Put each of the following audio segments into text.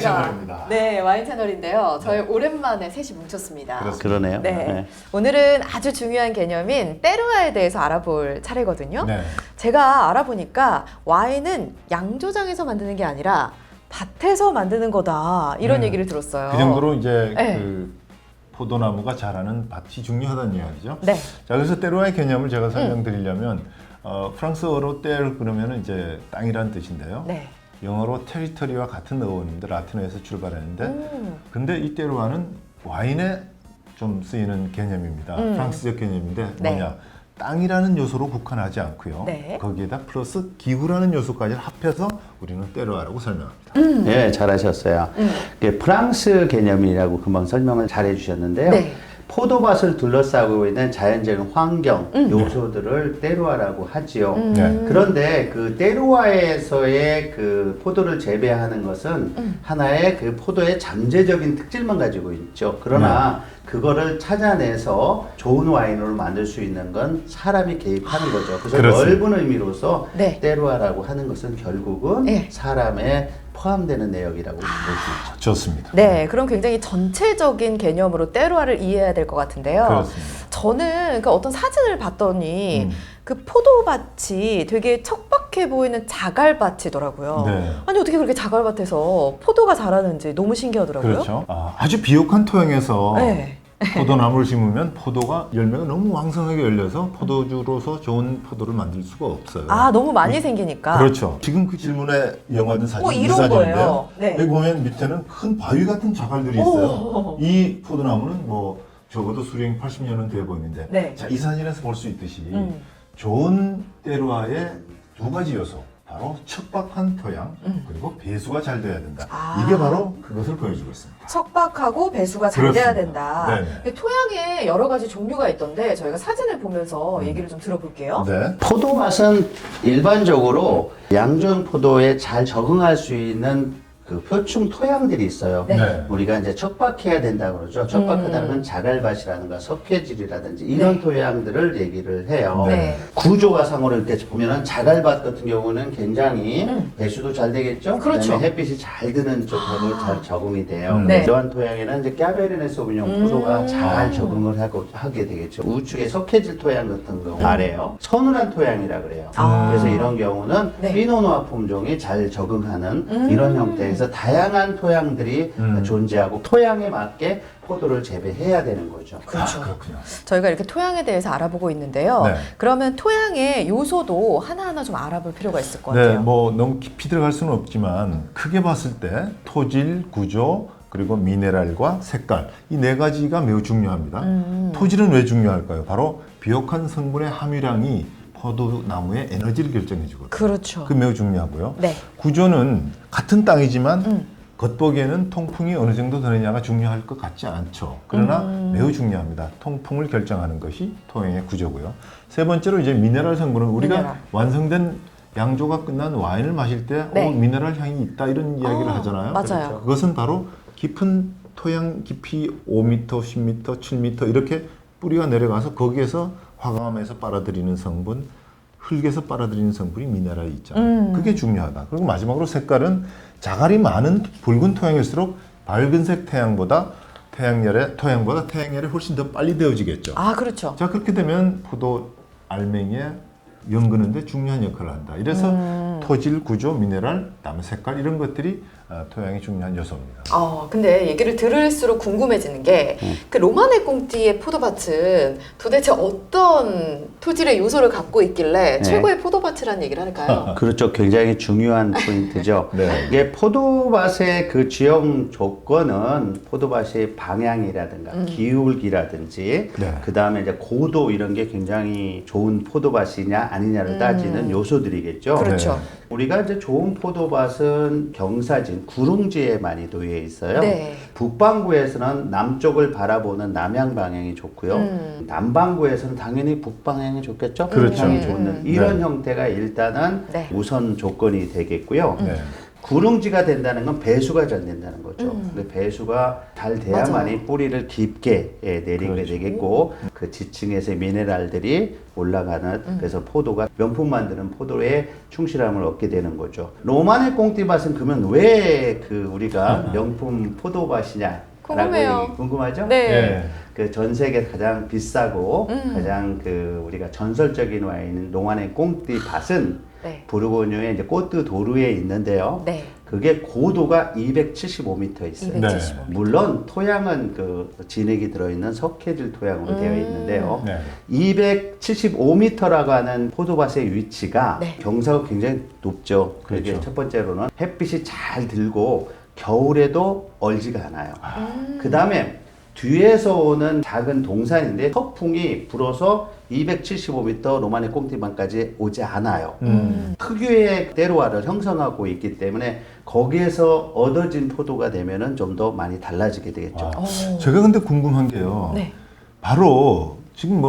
채널입니다. 네, 와인 채널인데요. 저희 오랜만에 셋이 뭉쳤습니다. 그러네요. 네. 네. 오늘은 아주 중요한 개념인 때루아에 대해서 알아볼 차례거든요. 네. 제가 알아보니까 와인은 양조장에서 만드는 게 아니라 밭에서 만드는 거다. 이런 얘기를 들었어요. 그 정도로 이제 네. 그 포도나무가 자라는 밭이 중요하다는 이야기죠. 네. 자, 그래서 때루아의 개념을 제가 설명드리려면 프랑스어로 떼르 그러면은 이제 땅이란 뜻인데요. 네. 영어로 테리터리와 같은 어원인데 라틴어에서 출발했는데 근데 이 때루아는 와인에 좀 쓰이는 개념입니다. 프랑스적 개념인데 네. 뭐냐? 땅이라는 요소로 국한하지 않고요. 네. 거기에다 플러스 기후라는 요소까지 합해서 우리는 때루아라고 설명합니다. 네, 잘하셨어요. 이게 프랑스 개념이라고 금방 설명을 잘 해주셨는데요. 네. 포도밭을 둘러싸고 있는 자연적인 환경 요소들을 때루아라고 하지요. 네. 그런데 그 때루아에서의 그 포도를 재배하는 것은 하나의 그 포도의 잠재적인 특질만 가지고 있죠. 그러나 그거를 찾아내서 좋은 와인으로 만들 수 있는 건 사람이 개입하는 거죠. 그래서 그렇습니다. 넓은 의미로서 네. 때루아라고 하는 것은 결국은 네. 사람에 포함되는 내역이라고 볼 수 있죠. 좋습니다. 네, 그럼 굉장히 전체적인 개념으로 때루아를 이해해야 될 것 같은데요. 그렇습니다. 저는 그 어떤 사진을 봤더니 그 포도밭이 되게 척박해 보이는 자갈밭이더라고요. 네. 아니 어떻게 그렇게 자갈밭에서 포도가 자라는지 너무 신기하더라고요. 그렇죠. 아주 비옥한 토양에서 네. 포도나무를 심으면 포도가 열매가 너무 왕성하게 열려서 포도주로서 좋은 포도를 만들 수가 없어요. 아, 너무 많이 생기니까. 그렇죠. 지금 그 질문에 이용하던 사진 이 이런 사진인데요. 거예요. 네. 여기 보면 밑에는 큰 바위 같은 자갈들이 있어요. 이 포도나무는 뭐 적어도 수령 80년은 돼 보이는데 네. 자, 이 사진에서 볼 수 있듯이 좋은 때루아의 두 가지 요소 바로 척박한 토양 그리고 배수가 잘 돼야 된다. 이게 바로 그것을 보여주고 있습니다. 척박하고 배수가 잘 돼야 그렇습니다. 된다. 네네. 토양에 여러 가지 종류가 있던데 저희가 사진을 보면서 얘기를 좀 들어볼게요. 네. 포도맛은 일반적으로 양존 포도에 잘 적응할 수 있는 그 표충 토양들이 있어요. 네. 네. 우리가 이제 척박해야 된다고 그러죠. 척박하다는 건 자갈밭이라든가 석회질이라든지 이런 토양들을 얘기를 해요. 네. 구조화 상으로 이렇게 보면은 자갈밭 같은 경우는 굉장히 배수도 잘 되겠죠. 그렇죠. 그다음에 햇빛이 잘 드는 쪽으로 잘 적응이 돼요. 네. 이러한 토양에는 이제 까베르네 소비뇽 포도가 잘 적응을 하게 되겠죠. 우측에 석회질 토양 같은 경우 아래요. 서늘한 토양이라 그래요. 그래서 이런 경우는 네. 피노누아 품종이 잘 적응하는 이런 형태에서 다양한 토양들이 존재하고 토양에 맞게 포도를 재배해야 되는 거죠. 그렇죠. 그렇군요. 저희가 이렇게 토양에 대해서 알아보고 있는데요. 네. 그러면 토양의 요소도 하나하나 좀 알아볼 필요가 있을 것 네, 같아요. 뭐 너무 깊이 들어갈 수는 없지만 크게 봤을 때 토질, 구조, 그리고 미네랄과 색깔 이 네 가지가 매우 중요합니다. 토질은 왜 중요할까요? 바로 비옥한 성분의 함유량이 포도나무의 에너지를 결정해 주거든요. 그렇죠. 그 매우 중요하고요. 네. 구조는 같은 땅이지만 겉보기에는 통풍이 어느 정도 되느냐가 중요할 것 같지 않죠. 그러나 매우 중요합니다. 통풍을 결정하는 것이 토양의 구조고요. 세 번째로 이제 미네랄 성분은 우리가 미네랄. 완성된 양조가 끝난 와인을 마실 때 네. 미네랄 향이 있다 이런 이야기를 하잖아요. 맞아요. 그것은 바로 깊은 토양 깊이 5m, 10m, 7m 이렇게 뿌리가 내려가서 거기에서 화강암에서 빨아들이는 성분, 흙에서 빨아들이는 성분이 미네랄이 있잖아요. 그게 중요하다. 그리고 마지막으로 색깔은 자갈이 많은 붉은 토양일수록 밝은색 토양보다 태양열이 훨씬 더 빨리 되어지겠죠. 아, 그렇죠. 자, 그렇게 되면 포도 알맹이에 연그는데 중요한 역할을 한다. 이래서 토질, 구조, 미네랄, 그다음에 색깔 이런 것들이 토양이 중요한 요소입니다. 근데 얘기를 들을수록 궁금해지는 게 그 로마네 꽁띠의 포도밭은 도대체 어떤 토질의 요소를 갖고 있길래 네. 최고의 포도밭이라는 얘기를 할까요? 그렇죠. 굉장히 중요한 포인트죠. 네. 이게 포도밭의 그 지형 조건은 포도밭의 방향이라든가 기울기라든지 네. 그 다음에 이제 고도 이런 게 굉장히 좋은 포도밭이냐 아니냐를 따지는 요소들이겠죠. 그렇죠. 우리가 이제 좋은 포도밭은 경사진, 구릉지에 많이 놓여 있어요. 네. 북반구에서는 남쪽을 바라보는 남향 방향이 좋고요. 남반구에서는 당연히 북방향이 좋겠죠. 그렇죠. 북방향이 좋는 이런 네. 형태가 일단은 네. 우선 조건이 되겠고요. 네. 구릉지가 된다는 건 배수가 잘 된다는 거죠. 근데 배수가 잘 돼야만이 맞아요. 뿌리를 깊게 내리게 그렇죠. 되겠고 그 지층에서 미네랄들이 올라가는 그래서 포도가 명품 만드는 포도에 충실함을 얻게 되는 거죠. 로마네 꽁띠밭은 그러면 왜 그 우리가 명품 포도밭이냐? 궁금해요. 라고 얘기 궁금하죠? 네. 예. 그 전 세계 가장 비싸고 가장 그 우리가 전설적인 와인인 로마네 꽁띠밭은 네. 부르고뉴의 이제 꼬트 도르에 있는데요. 네. 그게 고도가 275m 있어요. 275. 물론 토양은 그 진흙이 들어있는 석회질 토양으로 되어 있는데요. 네. 275m라고 하는 포도밭의 위치가 네. 경사가 굉장히 높죠. 그게 그렇죠. 첫 번째로는 햇빛이 잘 들고 겨울에도 얼지가 않아요. 그 다음에 뒤에서 오는 작은 동산인데 서풍이 불어서 275m 로마네 꽁띠반까지 오지 않아요. 특유의 테루아를 형성하고 있기 때문에 거기에서 얻어진 포도가 되면은 좀 더 많이 달라지게 되겠죠. 오. 제가 근데 궁금한 게요. 네. 바로 지금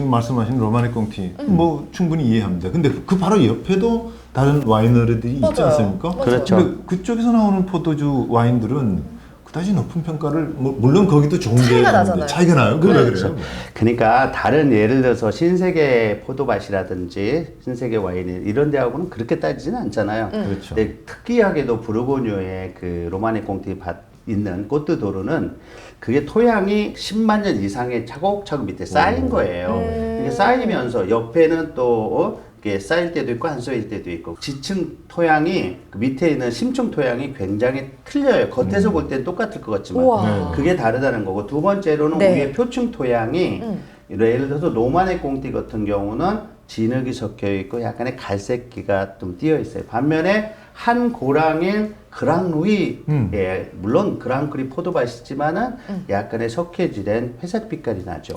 말씀하신 로마네 꽁티 뭐 충분히 이해합니다. 근데 그 바로 옆에도 다른 와이너리들이 있지 맞아요. 않습니까? 맞아요. 그렇죠. 근데 그쪽에서 나오는 포도주 와인들은 그다지 높은 평가를 물론 거기도 좋은 게 차이가 있는데 나잖아요. 차이가 나요. 그래 그렇죠. 그래요. 그러니까 다른 예를 들어서 신세계 포도밭이라든지 신세계 와인 이런 데하고는 그렇게 따지지는 않잖아요. 그렇죠. 근데 특이하게도 부르고뉴의 그 로마네 꽁티 밭 있는 꼬트도르는 그게 토양이 10만 년 이상의 차곡차곡 밑에 쌓인 거예요. 이게 쌓이면서 옆에는 또 이게 쌓일 때도 있고 안 쌓일 때도 있고 지층 토양이 그 밑에 있는 심층 토양이 굉장히 틀려요. 겉에서 볼 땐 똑같을 것 같지만 우와. 네. 그게 다르다는 거고 두 번째로는 네. 위에 표층 토양이 예를 들어서 로마네 꽁띠 같은 경우는 진흙이 섞여 있고 약간의 갈색기가 좀 띄어 있어요. 반면에 한 고랑인 그랑루이, 예, 물론 그랑크리 포도밭이지만은 약간의 석회질된 회색 빛깔이 나죠.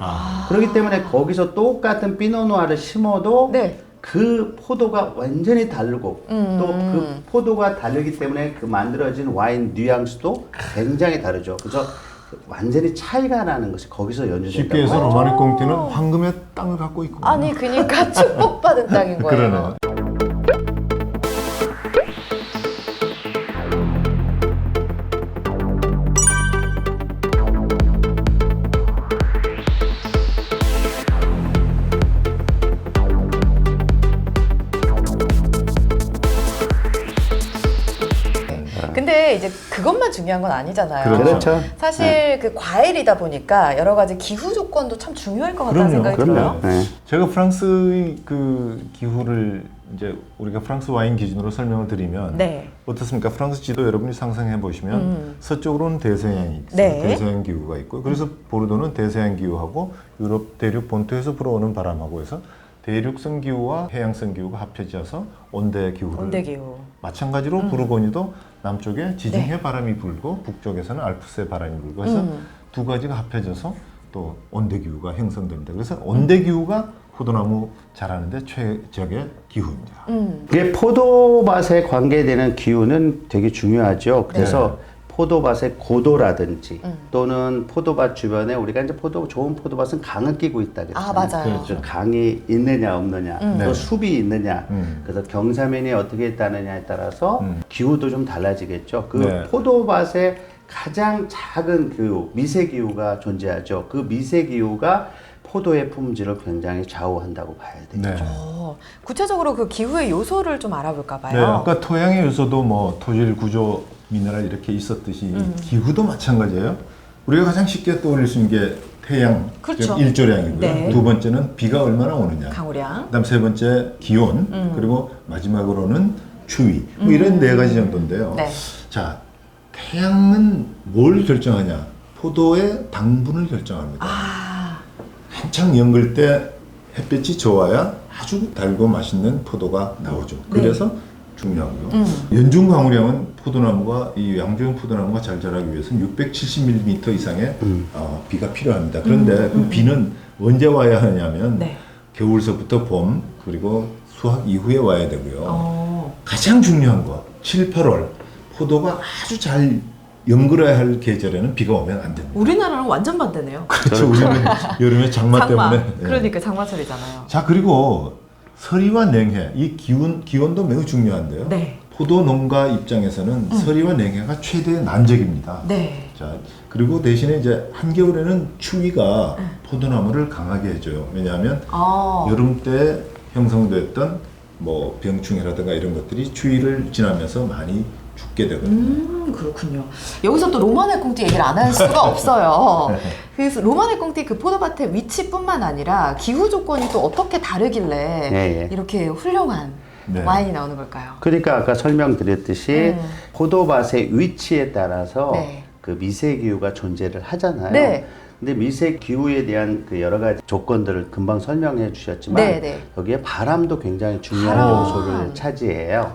그렇기 때문에 거기서 똑같은 피노누아를 심어도 네. 그 포도가 완전히 다르고 또 그 포도가 다르기 때문에 그 만들어진 와인 뉘앙스도 굉장히 다르죠. 그래서 완전히 차이가 나는 것이 거기서 연주된다고 쉽게 해서 하죠. 로마네 꽁티는 황금의 땅을 갖고 있고. 아니 그러니까 축복받은 땅인 거예요. 그러네요. 근데 이제 그것만 중요한 건 아니잖아요. 그렇죠. 사실 그 과일이다 보니까 여러 가지 기후 조건도 참 중요할 것 같다는 생각이 들어요. 네. 제가 프랑스의 그 기후를 이제 우리가 프랑스 와인 기준으로 설명을 드리면 네. 어떻습니까? 프랑스 지도 여러분이 상상해 보시면 서쪽으로는 대서양이 있어요. 네. 대서양 기후가 있고 그래서 보르도는 대서양 기후하고 유럽 대륙 본토에서 불어오는 바람하고 해서 대륙성 기후와 해양성 기후가 합쳐져서 온대 기후를 온대 기후. 마찬가지로 부르고뉴도 남쪽에 지중해 네. 바람이 불고 북쪽에서는 알프스의 바람이 불고 해서 두 가지가 합해져서 또 온대 기후가 형성됩니다. 그래서 온대 기후가 포도나무 자라는데 최적의 기후입니다. 이게 포도밭에 관계되는 기후는 되게 중요하죠. 그래서 포도밭의 고도라든지 또는 포도밭 주변에 우리가 이제 좋은 포도밭은 강을 끼고 있다 그랬잖아요. 아 맞아요. 그래서 강이 있느냐 없느냐 또 네. 숲이 있느냐 그래서 경사면이 어떻게 있다느냐에 따라서 기후도 좀 달라지겠죠. 그 네. 포도밭에 가장 작은 그 미세기후가 존재하죠. 그 미세기후가 포도의 품질을 굉장히 좌우한다고 봐야 되죠. 네. 구체적으로 그 기후의 요소를 좀 알아볼까 봐요. 네, 아까 토양의 요소도 뭐 토질, 구조, 미네랄 이렇게 있었듯이 기후도 마찬가지예요. 우리가 가장 쉽게 떠올릴 수 있는 게 태양, 그렇죠. 일조량이고요. 네. 두 번째는 비가 얼마나 오느냐. 강우량. 그다음 세 번째 기온, 그리고 마지막으로는 추위. 뭐 이런 네 가지 정도인데요. 네. 자, 태양은 뭘 결정하냐? 포도의 당분을 결정합니다. 한창 연글 때 햇빛이 좋아야 아주 달고 맛있는 포도가 나오죠. 그래서 중요하고요. 연중 강우량은 포도나무가 이 양조형 포도나무가 잘 자라기 위해서는 670mm 이상의 비가 필요합니다. 그런데 그 비는 언제 와야 하냐면 네. 겨울서부터 봄 그리고 수확 이후에 와야 되고요. 가장 중요한 거 7, 8월 포도가 아주 잘 연글어야 할 계절에는 비가 오면 안 됩니다. 우리나라랑 완전 반대네요. 그렇죠. 우리는 여름에 장마 때문에. 예. 그러니까 장마철이잖아요. 자 그리고 서리와 냉해 이 기온도 매우 중요한데요. 네. 포도 농가 입장에서는 서리와 냉해가 최대 난적입니다. 네. 자, 그리고 대신에 이제 한겨울에는 추위가 포도나무를 강하게 해줘요. 왜냐하면 여름 때 형성됐던 뭐 병충해라든가 이런 것들이 추위를 지나면서 많이 죽게 되거든요. 그렇군요. 여기서 또 로마네 꽁띠 얘기를 안 할 수가 없어요. 그래서 로마네 꽁띠 그 포도밭의 위치뿐만 아니라 기후 조건이 또 어떻게 다르길래 예. 이렇게 훌륭한 네. 와인이 나오는 걸까요? 그러니까 아까 설명드렸듯이 포도밭의 위치에 따라서 네. 그 미세 기후가 존재를 하잖아요. 네. 근데 미세 기후에 대한 그 여러 가지 조건들을 금방 설명해 주셨지만 네, 네. 여기에 바람도 굉장히 중요한 바람. 요소를 차지해요.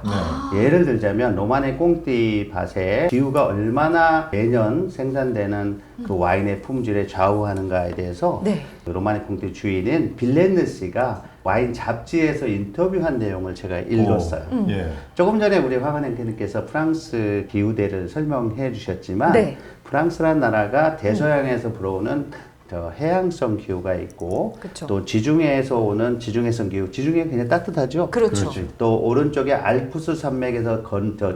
네. 예를 들자면 로마네 꽁띠 밭의 기후가 얼마나 매년 생산되는 그 와인의 품질에 좌우하는가에 대해서 네. 그 로마네 꽁띠 주인인 빌렌느 씨가 와인 잡지에서 인터뷰한 내용을 제가 읽었어요. 예. 조금 전에 우리 황은행님께서 프랑스 기후대를 설명해 주셨지만 네. 프랑스란 나라가 대서양에서 불어오는 저 해양성 기후가 있고 그쵸. 또 지중해에서 오는 지중해성 기후, 지중해 굉장히 따뜻하죠. 그렇죠. 또 오른쪽에 알프스 산맥에서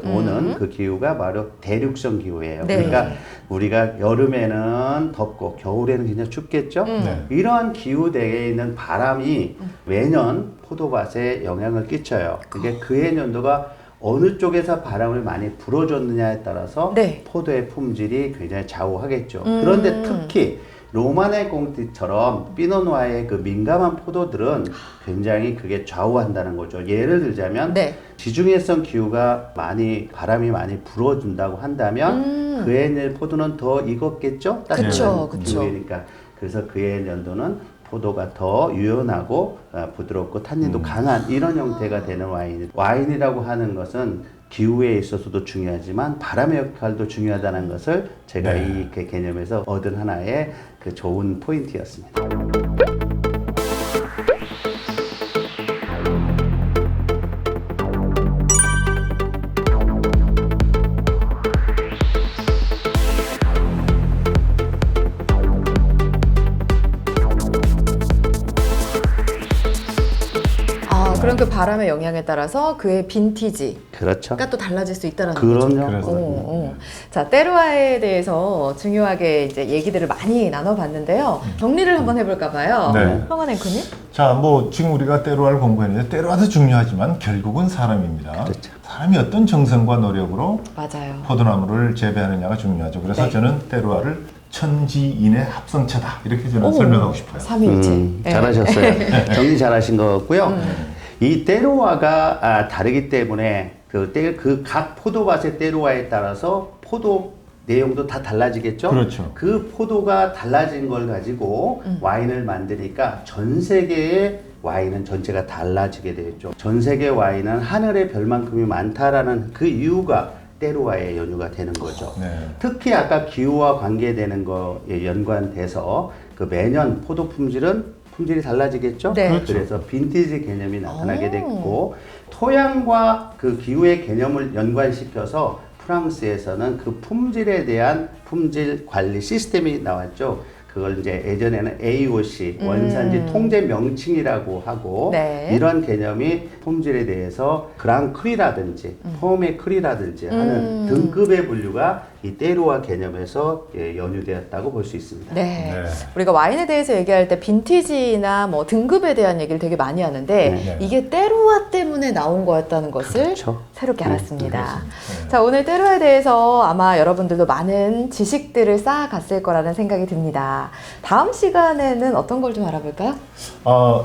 오는 그 기후가 바로 대륙성 기후예요. 네. 그러니까 우리가 여름에는 덥고 겨울에는 굉장히 춥겠죠. 네. 이러한 기후대에 있는 바람이 매년 포도밭에 영향을 끼쳐요. 그게 그해 연도가 어느 쪽에서 바람을 많이 불어줬느냐에 따라서 네. 포도의 품질이 굉장히 좌우하겠죠. 그런데 특히 로마네 꽁띠처럼 피노누아의 그 민감한 포도들은 굉장히 그게 좌우한다는 거죠. 예를 들자면 네. 지중해성 기후가 바람이 많이 불어준다고 한다면 그해 포도는 더 익었겠죠? 그쵸, 따뜻한 그쵸. 기후니까. 그래서 그해 연도는 포도가 더 유연하고 부드럽고 탄닌도 강한 이런 형태가 되는 와인이라고 하는 것은 기후에 있어서도 중요하지만 바람의 역할도 중요하다는 것을 제가 네. 이 개념에서 얻은 하나의 그 좋은 포인트였습니다. 그럼 그 바람의 영향에 따라서 그의 빈티지가 그렇죠. 또 달라질 수 있다는 거죠. 그럼요. 그래서 자, 때루아에 대해서 중요하게 이제 얘기들을 많이 나눠봤는데요. 정리를 한번 해볼까 봐요. 네. 황원 앵커님? 자, 뭐 지금 우리가 때로와를 공부했는데 때로와도 중요하지만 결국은 사람입니다. 그렇죠. 사람이 어떤 정성과 노력으로 맞아요. 포도나무를 재배하느냐가 중요하죠. 그래서 네. 저는 때로와를 천지인의 합성체다 이렇게 저는 설명하고 싶어요. 삼위일체. 네. 잘하셨어요. 정리 잘하신 것 같고요. 이 때로와가 다르기 때문에 그 각 포도밭의 때로와에 따라서 포도 내용도 다 달라지겠죠? 그렇죠. 그 포도가 달라진 걸 가지고 와인을 만드니까 전 세계의 와인은 전체가 달라지게 되겠죠. 전 세계 와인은 하늘의 별만큼이 많다라는 그 이유가 때로와의 연유가 되는 거죠. 네. 특히 아까 기후와 관계되는 거에 연관돼서 그 매년 포도 품질이 달라지겠죠? 네. 그래서 빈티지 개념이 나타나게 됐고 토양과 그 기후의 개념을 연관시켜서 프랑스에서는 그 품질에 대한 품질 관리 시스템이 나왔죠. 그걸 이제 예전에는 AOC, 원산지 통제 명칭이라고 하고 네. 이런 개념이 품질에 대해서 그랑크리라든지 포메크리라든지 하는 등급의 분류가 이 때루와 개념에서 연유되었다고 볼 수 있습니다. 네. 네. 우리가 와인에 대해서 얘기할 때 빈티지나 뭐 등급에 대한 얘기를 되게 많이 하는데 네. 이게 때루와 때문에 나온 거였다는 것을 그렇죠. 새롭게 알았습니다. 네. 자, 오늘 때루에 대해서 아마 여러분들도 많은 지식들을 쌓아갔을 거라는 생각이 듭니다. 다음 시간에는 어떤 걸 좀 알아볼까요?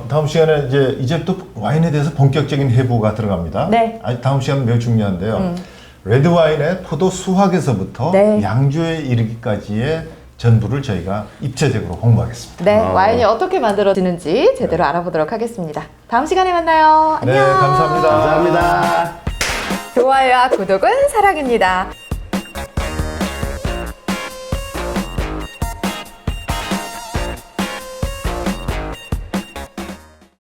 다음 시간에 이제부터 와인에 대해서 본격적인 해부가 들어갑니다. 네. 다음 시간 매우 중요한데요. 레드 와인의 포도 수확에서부터 네. 양조에 이르기까지의 전부를 저희가 입체적으로 공부하겠습니다. 네, 와인이 어떻게 만들어지는지 제대로 알아보도록 하겠습니다. 다음 시간에 만나요. 네, 안녕. 감사합니다. 감사합니다. 좋아요와 구독은 사랑입니다.